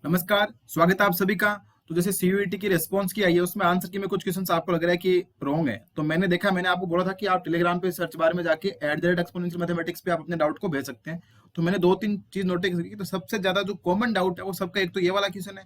नमस्कार, स्वागत है आप सभी का। तो जैसे सीयूईटी की रिस्पांस की आई है, उसमें आंसर की में कुछ क्वेश्चंस आपको लग रहा है कि रॉन्ग है। तो मैंने आपको बोला था कि आप टेलीग्राम पे सर्च बार में जाके @exponential मैथमेटिक्स पे आप अपने डाउट को भेज सकते हैं। तो मैंने दो तीन चीज नोटिस की। तो सबसे ज्यादा जो कॉमन डाउट है वो सबका, एक तो ये वाला क्वेश्चन है,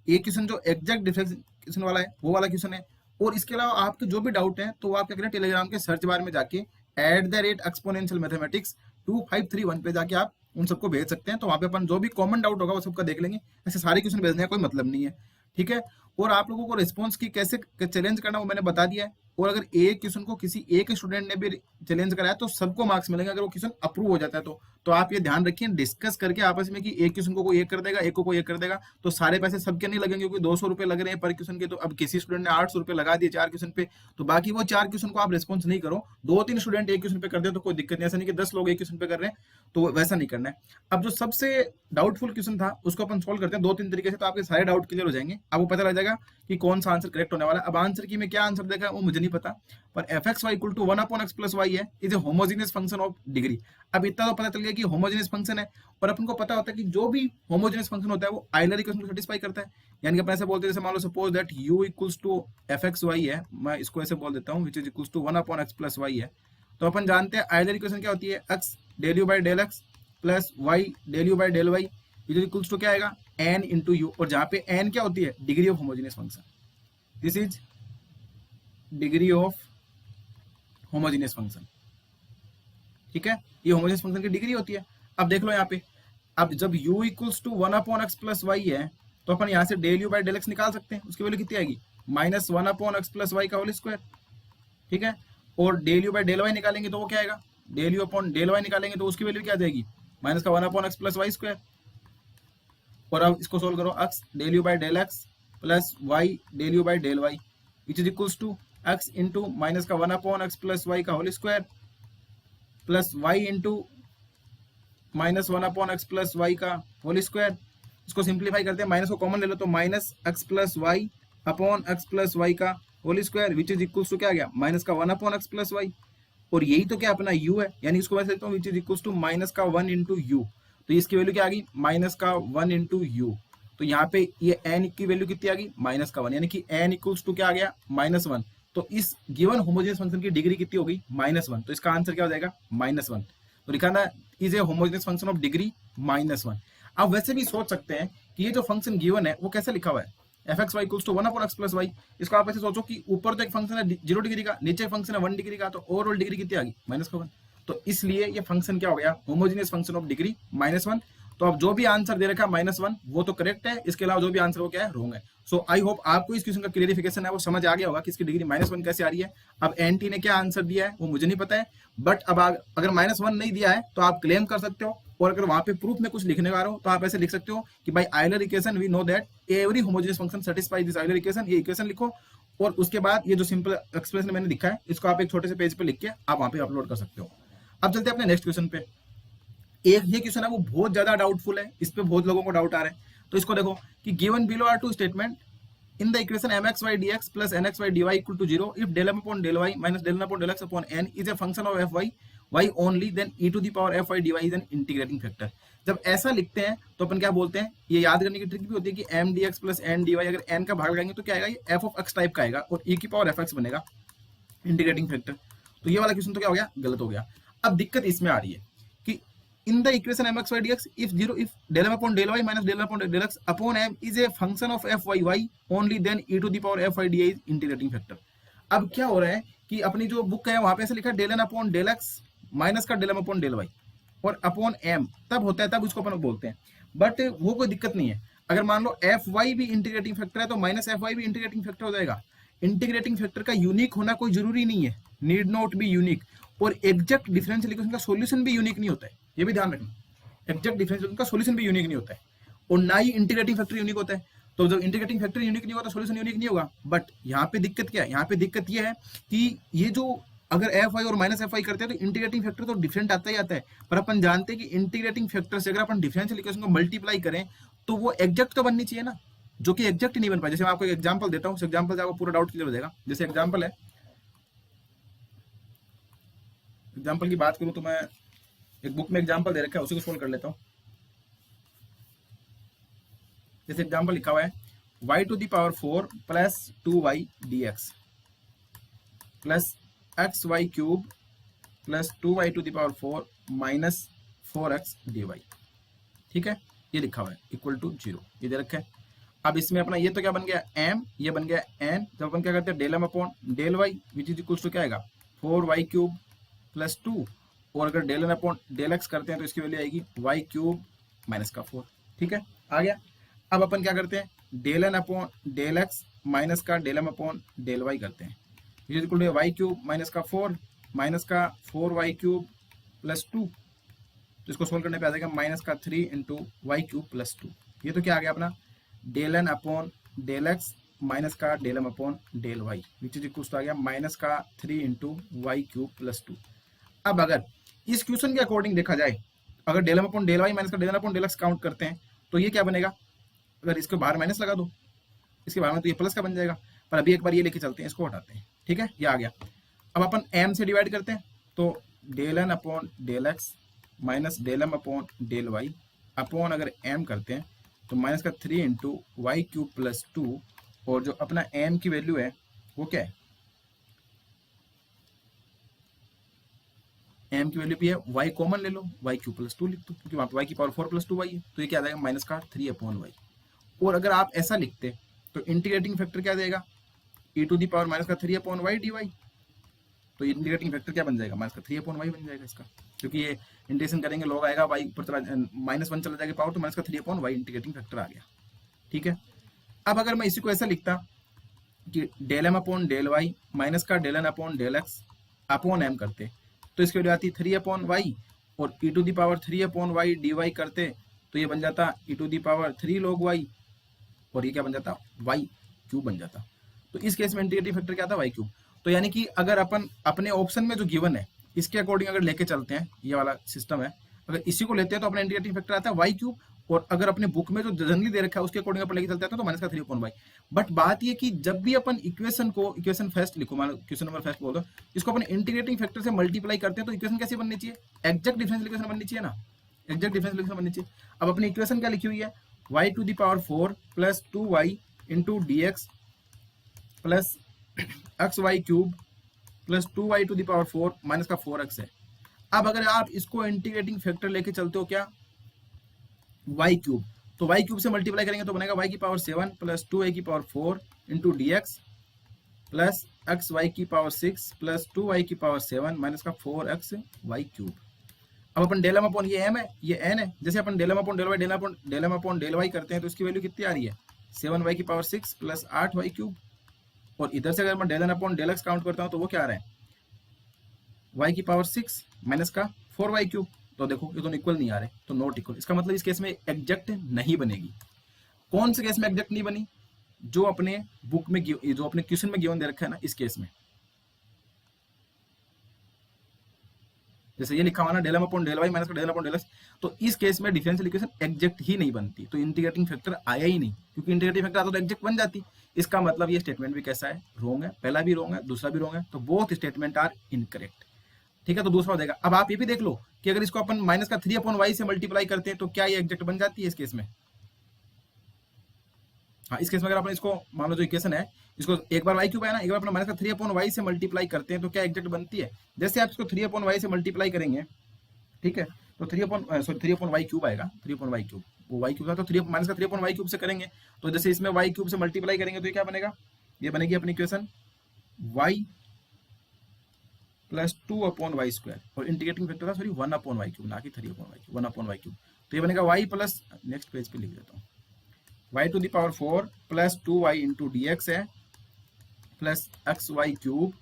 एक क्वेश्चन जो एग्जैक्ट डिफरेंशिएशन वाला है वो वाला क्वेश्चन है। और इसके अलावा आपके जो भी डाउट है तो वो आप क्या करें, टेलीग्राम के सर्च बार में जाके @exponential मैथमेटिक्स 2531 पे जाके आप उन सबको भेज सकते हैं। तो वहाँ पे अपन जो भी कॉमन डाउट होगा वो सबका देख लेंगे। ऐसे सारे क्वेश्चन भेजने का कोई मतलब नहीं है, ठीक है। और आप लोगों को रिस्पॉन्स की कैसे चैलेंज करना वो मैंने बता दिया है। और अगर एक क्वेश्चन को किसी एक स्टूडेंट ने भी चैलेंज कराया तो सबको मार्क्स मिलेंगे, अगर वो क्वेश्चन अप्रूव हो जाता है तो आप ये ध्यान रखिए, डिस्कस करके आपस में, कि एक क्वेश्चन को कोई एक कर देगा, एक को कोई एक कर देगा, तो सारे पैसे सबके नहीं लगेंगे, क्योंकि 200 रुपए लग रहे हैं पर क्वेश्चन के। तो अब किसी स्टूडेंट ने 800 रुपए लगा दिए 4 क्वेश्चन पे, तो बाकी वो 4 क्वेश्चन को आप रिस्पॉन्स नहीं करो, 2-3 स्टूडेंट एक क्वेश्चन पे कर दे तो कोई दिक्कत नहीं। ऐसा नहीं कि 10 लोग एक क्वेश्चन पे कर रहे हैं, तो वैसा नहीं करना है। अब जो सबसे डाउटफुल क्वेश्चन था उसको अपन सोल्व करते हैं 2-3 तरीके से, तो आपके सारे डाउट क्लियर हो जाएंगे, आपको पता लग जाएगा कि कौन सा आंसर करेक्ट होने वाला है। अब आंसर की में क्या आंसर देखा वो मुझे नहीं पता, पर F x Y equal to 1/x+y है, is A homogeneous function of degree. अब इतना तो पता चल गया कि होमोजीनियस फंक्शन है, और अपन को पता होता है कि जो भी होमोजीनियस फंक्शन होता है वो आइलर इक्वेशन को सेटिस्फाई करता है। यानी कि अपन ऐसे बोलते हैं, जैसे मान लो suppose that u equals to F x Y है, मैं इसको ऐसे बोल देता हूँ, which is equals to 1/x+y है। तो अपन जानते हैं आइलर इक्वेशन क्या होती है, x del you by del x plus Y del you by del Y, which is equals to क्या आएगा, n इंटू यू। और जहाँ पे n क्या होती है, degree of homogeneous function. This is degree of homogeneous function, ठीक है। ये होमोजीनियस फंक्शन की डिग्री होती है। अब देख लो यहाँ पे, अब जब u इक्वल्स टू 1/x+y है, तो अपन यहाँ से del you by del X निकाल सकते हैं। उसकी वैल्यू कितनी आएगी, -1/x+y का होल स्क्वायर, ठीक है। और del you by del y निकालेंगे तो वो क्या आएगा, del u upon del y निकालेंगे तो उसकी वैल्यू क्या आ जाएगी, माइनस का 1/x+y स्क्वायर। और अब इसको सोल्व करो, x del you by del x plus Y del you by del Y, which is equals to x into minus का 1/x+y का whole square plus y into -1/x+y का whole square. इसको simplify करते हैं, minus को common ले लो तो -x+y/x+y का whole square, which is equals to क्या आ गया, माइनस का 1/x+y। और यही तो क्या अपना u है, यानी इसको मैं लिखता हूँ which is equals to minus का 1 इंटू यू। तो इसकी वैल्यू क्या आ गई, माइनस का 1 इंटू यू। तो यहाँ पे ये n की वैल्यू कितनी आ गई, -1, यानी कि n इक्वल्स टू क्या आ गया, -1। तो इस गिवन होमोजेनियस फंक्शन की डिग्री कितनी हो गई, -1। तो इसका आंसर क्या हो जाएगा, -1। तो लिखा था is a homogeneous function of degree -1। आप वैसे भी सोच सकते हैं कि ये जो फंक्शन गिवन है वो कैसे लिखा हुआ है, f x y equals to 1/x+y। इसको आप ऐसे सोचो कि ऊपर तो एक फंक्शन है 0 डिग्री का, नीचे फंक्शन है 1 डिग्री का, तो ओवरऑल डिग्री कितनी आ गई, -1। तो इसलिए ये फंक्शन क्या हो गया, होमोजेनियस फंक्शन ऑफ डिग्री -1। तो अब जो भी आंसर दे रखा है -1 वो तो करेक्ट है, इसके अलावा जो भी आंसर वो क्या है, रॉन्ग है। सो आई होप आपको इस क्वेश्चन का क्लियरिफिकेशन है वो समझ आ गया होगा कि इसकी डिग्री -1 कैसे आ रही है। अब एनटी ने क्या आंसर दिया है वो मुझे नहीं पता है, बट अब अगर -1 नहीं दिया है तो आप क्लेम कर सकते हो, और अगर वहां पे प्रूफ में कुछ लिखने वाला हो तो आप ऐसे लिख सकते हो कि भाई Euler equation we know that every homogeneous function satisfy this Euler equation, ये इक्वेशन लिखो। और उसके बाद ये जो सिंपल एक्सप्रेशन मैंने लिखा है इसको आप एक छोटे से पेज पे लिख के आप वहां पे अपलोड कर सकते हो। अब चलते हैं अपने नेक्स्ट क्वेश्चन पे। एक ये क्वेश्चन है वो बहुत ज्यादा डाउटफुल है, इस पे बहुत लोगों को डाउट आ रहा है। तो इसको देखो कि given below are two statement in the equation mxy dx plus nxy dy equal to 0 if del m upon del y minus del n upon del x upon n is a function of fy y only, then e to the power fy dy is an integrating factor। जब ऐसा लिखते हैं तो अपन क्या बोलते हैं, ये याद करने की ट्रिक भी होती है कि m dx plus n dy अगर n का भाग लगाएंगे तो क्या आएगा, ये f of x टाइप का आएगा और e की पावर fx बनेगा इंटीग्रेटिंग फैक्टर। तो ये वाला क्वेश्चन तो क्या हो गया, गलत हो गया। अब दिक्कत इसमें आ रही है कि in the equation mxy dx if 0 if del m upon del y minus del n upon del x upon m is a function of fy y only, then e to the power fy dy is integrating factor। अब क्या हो रहा है कि अपनी जो book है वहां पे ऐसे लिखा है del n upon del x minus का del m upon del y और अपॉन m तब होता है, तब उसको अपन बोलते हैं। बट वो कोई दिक्कत नहीं है, अगर मान लो एफ वाई भी इंटीग्रेटिंग फैक्टर है तो माइनस एफ वाई भी इंटीग्रेटिंग फैक्टर हो जाएगा। इंटीग्रेटिंग फैक्टर का यूनिक होना कोई जरूरी नहीं है, नीड नॉट बी यूनिक। और एग्जैक्ट डिफरेंशियल इक्वेशन का सॉल्यूशन भी यूनिक नहीं होता है, ये भी ध्यान रखना। एग्जैक्ट डिफरेंशियल का सॉल्यूशन भी यूनिक नहीं होता है, और ना ही इंटीग्रेटिंग फैक्टर यूनिक होता है। तो जब इंटीग्रेटिंग फैक्टर यूनिक नहीं होगा तो सॉल्यूशन यूनिक नहीं होगा। बट यहाँ पे दिक्कत क्या है, यहाँ पे दिक्कत ये है कि ये जो अगर एफ आई और माइनस एफ आई करते हैं तो इंटीग्रेटिंग फैक्टर तो डिफरेंट आता ही आता है, पर अपन जानते हैं कि इंटीग्रेटिंग फैक्टर से अगर अपन डिफरेंशियल इक्वेशन को मल्टीप्लाई करें तो वो एग्जैक्ट तो बननी चाहिए ना, जो कि एग्जैक्ट नहीं बन पाए। जैसे मैं आपको एक एग्जांपल देता हूँ, उस एग्जांपल से आपको पूरा डाउट क्लियर हो जाएगा। जैसे एग्जांपल है, एग्जांपल की बात करूँ तो मैं एक बुक में एग्जांपल दे रखा है, उसी को सोल्व कर लेता हूँ। जैसे एग्जाम्पल लिखा हुआ है y to the power 4 plus 2y dx plus x Y cube plus 2y to the power 4 minus 4x dy। ठीक है, ये लिखा हुआ है इक्वल टू 0, ये दे रखा है। अब इसमें अपना ये तो क्या बन गया m, ये बन गया n। जब अपन क्या करते हैं del M upon del Y which is equal to क्या आएगा 4y क्यूब प्लस 2, और अगर del N upon del x करते हैं तो इसकी वैल्यू आएगी y क्यूब माइनस का 4। ठीक है, आ गया। अब अपन क्या करते हैं del N upon del x minus का del M upon del Y करते हैं, which is equal to y cube minus का 4 माइनस का 4y क्यूब प्लस 2। तो इसको सोल्व करने पे आ जाएगा माइनस का 3 इंटू वाई क्यूब प्लस 2। ये तो क्या आ गया अपना del N upon del x minus का del M upon del Y which is equal to आ गया माइनस का 3 इंटू वाई क्यूब प्लस 2। अब अगर इस क्वेश्चन के अकॉर्डिंग देखा जाए, अगर del M upon del Y minus का del N upon del x count करते हैं तो ये क्या बनेगा, अगर इसके बाहर माइनस लगा दो इसके बाहर में तो ये प्लस का बन जाएगा। पर अभी एक बार ये लेके चलते हैं, इसको हटाते हैं। ठीक है, ये आ गया। अब अपन एम से डिवाइड करते हैं तो del N upon del x minus del M upon del y upon अगर एम करते हैं तो माइनस का 3 इंटू वाई क्यूब प्लस 2, और जो अपना एम की वैल्यू है वो क्या है, एम की वैल्यू भी है y कॉमन ले लो, y क्यूब प्लस 2 लिख दो क्योंकि वहां पर y की पावर 4 प्लस 2 y है, तो ये क्या आ जाएगा माइनस का 3 अपॉन वाई। और अगर आप ऐसा लिखते तो इंटीग्रेटिंग फैक्टर क्या देगा e to the power minus का 3 अपॉन वाई डी वाई। तो इंटीग्रेटिंग फैक्टर क्या बन जाएगा माइनस का 3 अपॉन वाई बन जाएगा इसका, क्योंकि ये इंटीग्रेशन करेंगे लॉग आएगा y ऊपर चला -1 चला जाएगा पावर, तो माइनस का 3 अपॉन वाई इंटीग्रेटिंग फैक्टर आ गया। ठीक है, अब अगर मैं इसी को ऐसा लिखता कि del M upon del Y minus का del N upon del X upon M करते तो इसकी वैल्यू आती 3 अपॉन वाई, और e to the power 3 upon Y D Y करते तो ये बन जाता e to the power 3 log Y, और ये क्या बन जाता वाई क्यूब बन जाता। तो इस केस में इंटीग्रेटिंग फैक्टर क्या था वाई क्यूब। तो यानी कि अगर अपन अपने ऑप्शन में जो गिवन है इसके अकॉर्डिंग अगर लेके चलते हैं, ये वाला सिस्टम है, अगर इसी को लेते हैं तो अपना इंटीग्रेटिंग फैक्टर आता है वाई क्यूब, और अगर अपने बुक में जो जनरली दे रखा है उसके अकॉर्डिंग अपन लेके चलते हैं तो माइनस का 3 अपॉन वाई। बट बात ये कि जब भी अपन इक्वेशन को इक्वेशन फर्स्ट लिखो, मान लो क्वेश्चन नंबर फर्स्ट बोल दो, इसको अपन इंटीग्रेटिंग फैक्टर से मल्टीप्लाई करते हैं तो इक्वेशन कैसी बननी चाहिए, एग्जैक्ट डिफरेंशियल इक्वेशन बननी चाहिए ना, एग्जैक्ट डिफरेंशियल इक्वेशन बननी चाहिए। अब अपनी इक्वेशन क्या लिखी हुई है y to the power 4 plus 2y into D x plus x Y cube plus 2y to the power 4 minus का 4x है। अब अगर आप इसको इंटीग्रेटिंग फैक्टर लेके चलते हो क्या y क्यूब, तो y क्यूब से मल्टीप्लाई करेंगे तो बनेगा y की पावर 7 प्लस 2a की power 4 into D x plus x y की पावर 6 प्लस 2y की पावर 7 माइनस का 4x वाई क्यूब। अब अपन डेल एम अपॉन ये m है ये n है, जैसे अपन del M upon del Y del M upon del Y करते हैं तो इसकी वैल्यू कितनी आ रही है 7y की पावर 6 प्लस 8y क्यूब, और इधर से अगर मैं del N upon del x count करता हूं तो वो क्या आ रहा है y की पावर 6 माइनस का 4y क्यूब। तो देखो ये दोनों इक्वल नहीं आ रहे, तो नॉट इक्वल। इसका मतलब इस केस में एग्जैक्ट नहीं बनेगी। कौन से केस में एग्जैक्ट नहीं बनी, जो अपने बुक में जो अपने क्वेश्चन में गिवन दे रखा है ना, इस केस में जैसे ये लिखा हुआ ना del M upon del Y minus का डेल अपॉन डेल एक्स, तो इस केस में डिफरेंशियल इक्वेशन एग्जैक्ट ही नहीं बनती, तो इंटीग्रेटिंग फैक्टर आया ही नहीं, क्योंकि इंटीग्रेटिंग फैक्टर आता तो एग्जैक्ट बन जाती। इसका मतलब ये स्टेटमेंट भी कैसा है रॉन्ग है, पहला भी रॉन्ग है दूसरा भी रॉन्ग है, तो बोथ स्टेटमेंट आर इनकरेक्ट। ठीक है, तो दूसरा हो जाएगा। अब आप ये भी देख लो कि अगर इसको अपन माइनस का 3 अपॉन वाई से मल्टीप्लाई करते हैं तो क्या ये एग्जैक्ट बन जाती है इस केस में। हाँ, इस केस में अगर अपन इसको मान लो जो इक्वेशन है इसको एक बार वाई क्यूब है ना, एक बार अपना माइनस का 3 अपॉन वाई से मल्टीप्लाई करते हैं तो क्या एग्जैक्ट बनती है। जैसे आप इसको 3 अपॉन वाई से मल्टीप्लाई करेंगे, ठीक है, तो 3 अपॉन वाई क्यूब आएगा, 3 अपॉन वाई क्यूब, वो वाई क्यूब था तो 3 माइनस का 3 अपॉन वाई क्यूब से करेंगे, तो जैसे इसमें वाई क्यूब से मल्टीप्लाई करेंगे तो ये क्या बनेगा, ये बनेगी अपनी equation y plus 2 upon Y square, और इंटीग्रेटिंग फैक्टर था सॉरी 1 अपॉन वाई क्यूब, ना कि 3 upon Y cube, 1 upon Y cube. तो ये बनेगा वाई प्लस, नेक्स्ट पेज पे लिख देता हूँ, Y to the power 4 plus 2y into D X है plus x Y cube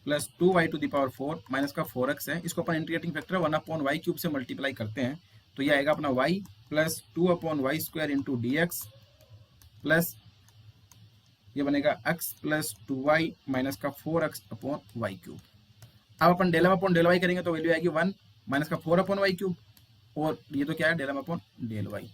plus 2y to the power 4 minus का 4x है। इसको अपन integrating factor 1 upon Y cube से मल्टीप्लाई करते हैं तो ये आएगा अपना y plus 2 upon Y square into D x plus ये बनेगा x प्लस 2y माइनस का 4x अपॉन वाई क्यूब। अब अपन del M upon del Y करेंगे तो वैल्यू आएगी 1 माइनस का 4 अपॉन वाई क्यूब, और ये तो क्या है del M upon del y,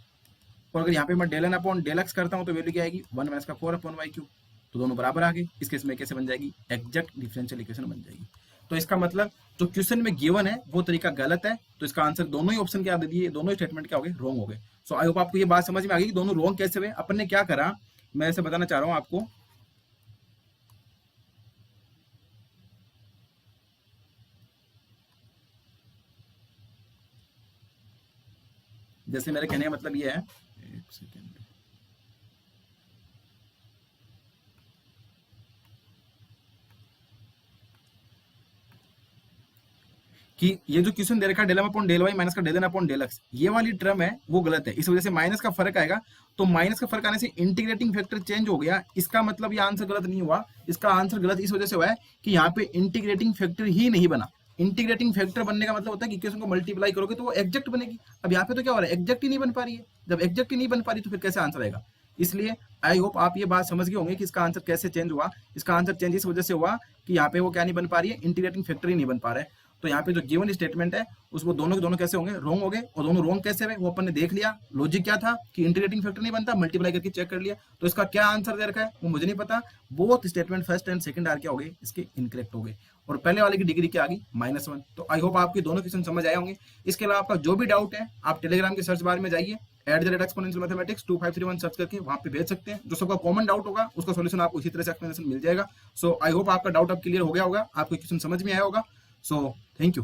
और अगर यहाँ पे मैं del N upon del x करता हूँ तो वैल्यू क्या आएगी 1 माइनस का 4 अपॉन वाई क्यूब। तो दोनों बराबर आ गए। इस केस में कैसे बन जाएगी, एग्जैक्ट डिफरेंशियल इक्वेशन बन जाएगी। तो इसका मतलब जो क्वेश्चन में गिवन है वो तरीका गलत है, तो इसका आंसर दोनों ही ऑप्शन क्या दे दिए, दोनों ही स्टेटमेंट क्या हो गए, रॉन्ग हो गए। सो आई होप आपको ये बात समझ में आ गई कि दोनों रॉन्ग कैसे हुए। अपन ने क्या करा, मैं ऐसे बताना चाह रहा हूं आपको। जैसे मेरे कहने का मतलब ये है, एक सेकेंड, कि ये जो क्वेश्चन दे रखा है del M upon del Y minus का del N upon del X, ये वाली टर्म है वो गलत है, इस वजह से माइनस का फर्क आएगा। तो माइनस का फर्क आने से इंटीग्रेटिंग फैक्टर चेंज हो गया, इसका मतलब ये आंसर गलत नहीं हुआ, इसका आंसर गलत इस वजह से हुआ है कि यहाँ पे इंटीग्रेटिंग फैक्टर ही नहीं बना। इंटीग्रेटिंग फैक्टर बनने का मतलब होता है कि इक्वेशन को मल्टीप्लाई करोगे तो वो एग्जैक्ट बनेगी। अब यहाँ पे तो क्या हो रहा है, एग्जैक्ट ही नहीं बन पा रही है। जब एग्जैक्ट ही नहीं बन पा रही तो फिर कैसे आंसर आएगा। इसलिए आई होप आप ये बात समझ गए होंगे कि इसका आंसर कैसे चेंज हुआ। इसका आंसर चेंज इस वजह से हुआ कि यहाँ पे वो क्या नहीं बन पा रही है, इंटीग्रेटिंग फैक्टर ही नहीं बन पा रहा है। तो यहाँ पे जो गिवन स्टेटमेंट है उसको दोनों के दोनों कैसे होंगे, रॉन्ग हो गए। और दोनों रॉन्ग कैसे हुए वो अपन ने देख लिया। लॉजिक क्या था कि इंटीग्रेटिंग फैक्टर नहीं बनता, मल्टीप्लाई करके चेक कर लिया। तो इसका क्या आंसर दे रखा है वो मुझे नहीं पता। Both statement first and second are क्या हो गए, इसके इनकरेक्ट हो गए। और पहले वाले की डिग्री क्या आ गई, -1। तो आई होप आपके दोनों क्वेश्चन समझ आए होंगे। इसके अलावा आपका जो भी डाउट है आप टेलीग्राम के सर्च बार में जाइए, @exponential mathematics 2531 सर्च करके वहां पे भेज सकते हैं। जो सबका कॉमन डाउट होगा उसका सॉल्यूशन आपको इसी तरह से एक्सप्लेनेशन मिल जाएगा। सो आई होप आपका डाउट अब क्लियर हो गया होगा, आपको क्वेश्चन समझ में आया होगा। So thank you.